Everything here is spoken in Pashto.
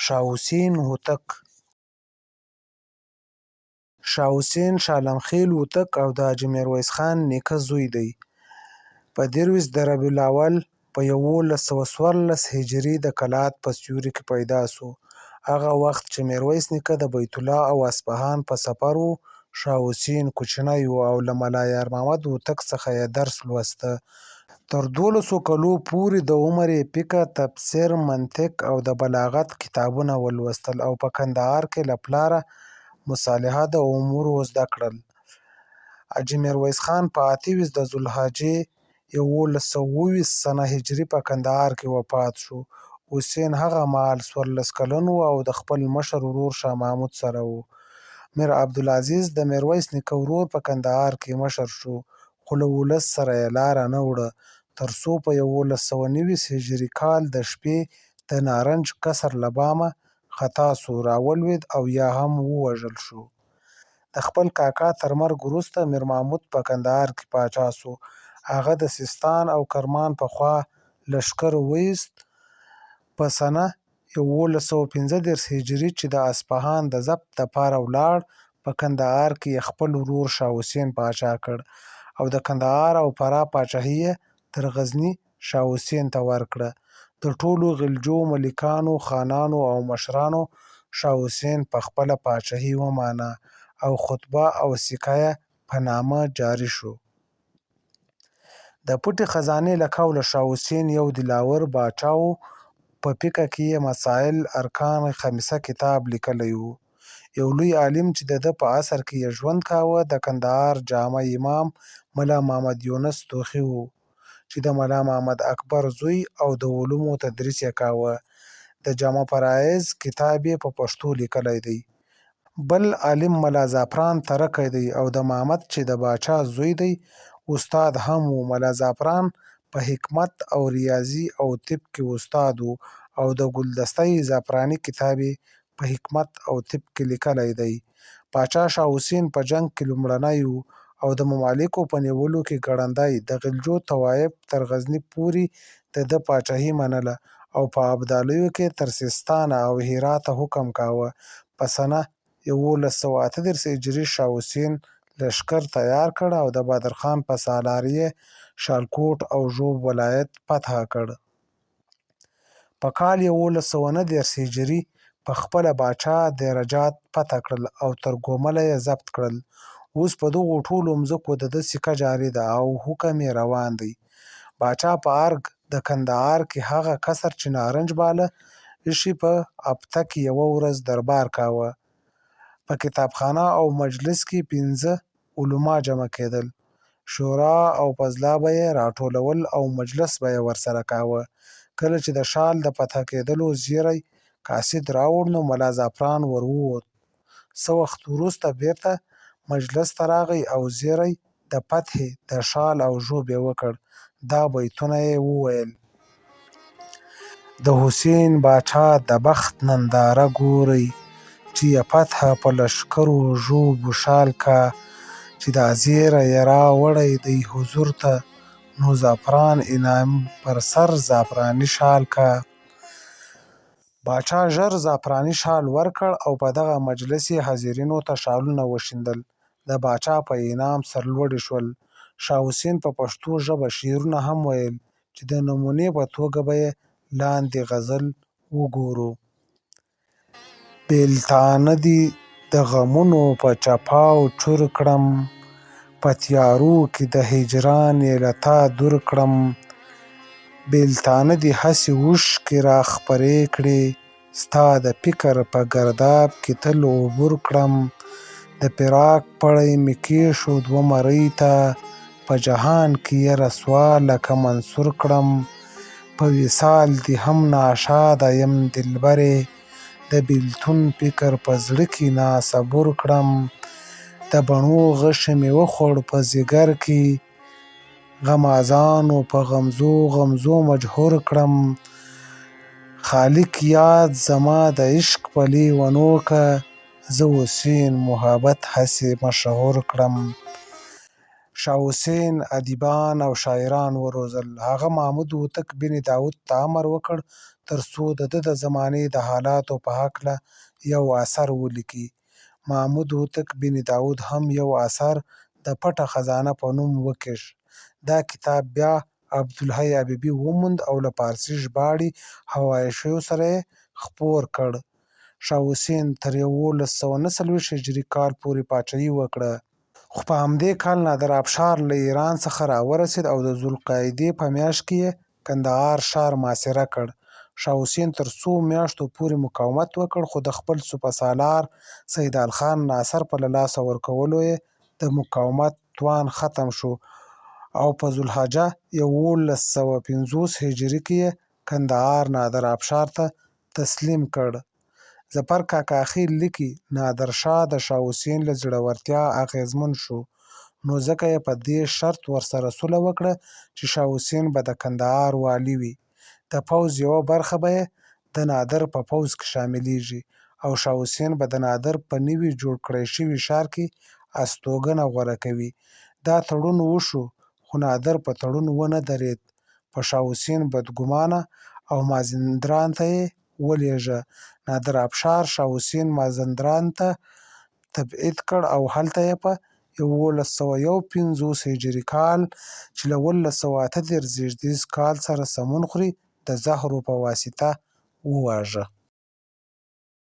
شاه حسین هوتک. شاه حسین شاه عالمخېل هوتک او د حاجي میرویس خان نیکه زوی دی. په 23 د ربیع الاول په 1114 هجري د کلات په سیوري کې پیدا سو. هغه وخت چې میرویس نیکه د بیت الله او اصفهان په سفر و، شاه حسین کوچنی و او له ملا یار محمد هوتک څخه یې درس لوسته. تر 12 کالو پورې د عمر یې فقه، تفسیر، منطق او د بلاغت کتابونه ولوستل او په کندهار کې له پلاره مصالحه د امورو زده کړل. حاجي میرویس خان په 28 د ذوالحجې 1120 سنه هجري په کندهار کې وفات شو. حسین هغه مهال 14 کلن و او د خپل مشر ورور شاه محمود سره و. میر عبدالعزیز د میرویس نیکه ورور په کندهار کې مشر شو، خو له ولس سره یې لاره نه وړه، تر څو په 1119 هجري کال د شپې د نارنج قصر له بامه خطا سو، راولوېد او یا هم ووژل شو. د خپل کاکا تر مرګ وروسته میر محمود په کندهار کې پاچا سو. هغه د سیستان او کرمان په خوا لښکر وایست. په سنه 1135 هجري چې د اصفهان د ضبط دپاره ولاړ، په کندهار کې یې خپل ورور شاه حسین پاچا کړ او د کندهار او فراه پاچاهي یې تر غزني شاه حسین ته ورکړه. د ټولو غلجو ملکانو، خانانو او مشرانو شاه حسین په خپله پاچاهي ومانه او خطبه او سکه یې په نامه جاري شو. د پټې خزانې له قوله شاه حسین یو دلاور پاچا و. په فقه کې یې مسائل ارکان خمسه کتاب لیکلی و. یو لوی عالم چې د ده په عصر کې یې ژوند کاوه د کندهار جامع امام ملا محمد یونس توخي و، چې د ملا محمد اکبر زوی او د علومو تدریس یې کاوه. د جامع فرایض کتاب یې په پښتو لیکلی دی. بل عالم ملا زعفران ترکی دی او د محمد چې د باچا زوی دی استاد هم و. ملا زعفران په حکمت او ریاضي او طب کې استاد و او د ګلدسته زعفراني کتاب یې په حکمت او طب کې لیکلی دی. پاچا شاه حسین په جنګ کې لومړنی و او د ممالکو په نیولو کې ګړندی. د غلجو طوایف تر غزني پورې د ده پاچاهي منله او په ابدالیو کې تر سیستان او هراته حکم کاوه. په سنه 1138 هجري شاه حسین لښکر تیار کړ او د بدرخان په سالار یې شالکوټ او ژوب ولایت فتح کړ. په کال 1139 هجري په خپله باچا دیرجات فتح کړل او تر ګومله یې ضبط کړل. اوس په دغو ټولو مځکو د ده سکه جاري ده او حکم یې روان دی. باچا په ارګ د کندهار کې هغه قصر چې نارنج باله ایښي په هفته کې یوه ورځ دربار کاوه. په کتابخانه او مجلس کې 15 علما جمع کېدل. شورا او فضلا به یې راټولول او مجلس به یې ورسره کاوه. کله چې د شال د فتح کېدلو زیری قاصد راوړ نو ملا زعفران ور ووت. څه وخت وروسته بیرته مجلس ته راغی او زیری د فتحې د شال او ژوب یې وکړ. دا بیتونه یې وویل: د حسین باچا د بخت ننداره ګورئ، چې یې فتح په لښکرو ژوب و شال کا، چې دا زیری یې راوړی دی حضور ته، نو زعفران انعام پر سر زعفراني شال کا. باچا ژر زعفراني شال ورکړ او په دغه مجلس یې حاضرینو ته شالونه وشیندل. د باچا په انعام سرلوړي شول. شاه حسین په پښتو ژبه شعرونه هم ویل چې د نمونې په توګه به یې لاندې غزل وګورو: بیلتانه دې د غمونو په چپاو چور کړم، په تیارو کې د هجران یې له تا دور کړم. بیلتانه دې هسې اوښکې را خپرې کړې، ستا د فکر په ګرداب کې تل عبور کړم. د فراق پړی مې کېښود و مرۍ ته، په جهان کې یې رسوا لکه منصور کړم. په وصال دې هم ناښاده یم دلبرې، د بیلتون فکر په زړه کې ناصبور کړم. د بڼو غشی مې وخوړ په ځیګر کې، غمازانو په غمزو غمزو مجهور کړم. خالق یاد زما د عشق په لیونو که، زه حسین محبت هسې مشهور کړم. شاه حسین ادیبان او شاعران وروزل. هغه محمود هوتک بن داود ته امر وکړ ترڅو د ده د زمانې د حالاتو په هکله یو اثر ولیکي. محمود هوتک بن داود هم یو اثر د پټه خزانه په نوم وکیښ. دا کتاب بیا عبدالحی حبیبي وموند او له فارسي ژباړې حواشیو سره یې خپور کړ. شاه حسین تر 1149 هجري کال پورې پاچاهي وکړه. خو په همدې کال نادر افشار له ایران څخه راورسېد او د ذوالقعدې په میاشت کې یې کندهار ښار محاصره کړ. شاه حسین تر څو میاشتو پورې مقاومت وکړ، خو د خپل سپه سالار سیدال خان ناصر په له لاسه ورکولو یې د مقاومت توان ختم شو او په ذوالحجه 1150 هجري کې یې کندهار نادر افشار ته تسلیم کړ. ظفر کاکاخیل لیکي نادرشاه د شاه حسین له زړورتیا اغېزمن شو، نو ځکه یې په دې شرط ورسره سوله وکړه چې شاه حسین به د کندهار والي وي. د پوځ یوه برخه به یې د نادر په پوځ کې شاملیږي او شاه حسین به د نادر په نوي جوړ کړی شوي ښار کې استوګنه غوره کوي. دا تړون وشو، خو نادر په تړون ونه درېد. په شاه حسین بدګمانه او مازندران ته یې ولېږه. نادر افشار شاه حسین مازندران ته تبعید کړ او هلته یې په 1151 هجري کال چې له 1138 زېږدیز کال سره سمون خوري د زهرو په واسطه وواژه.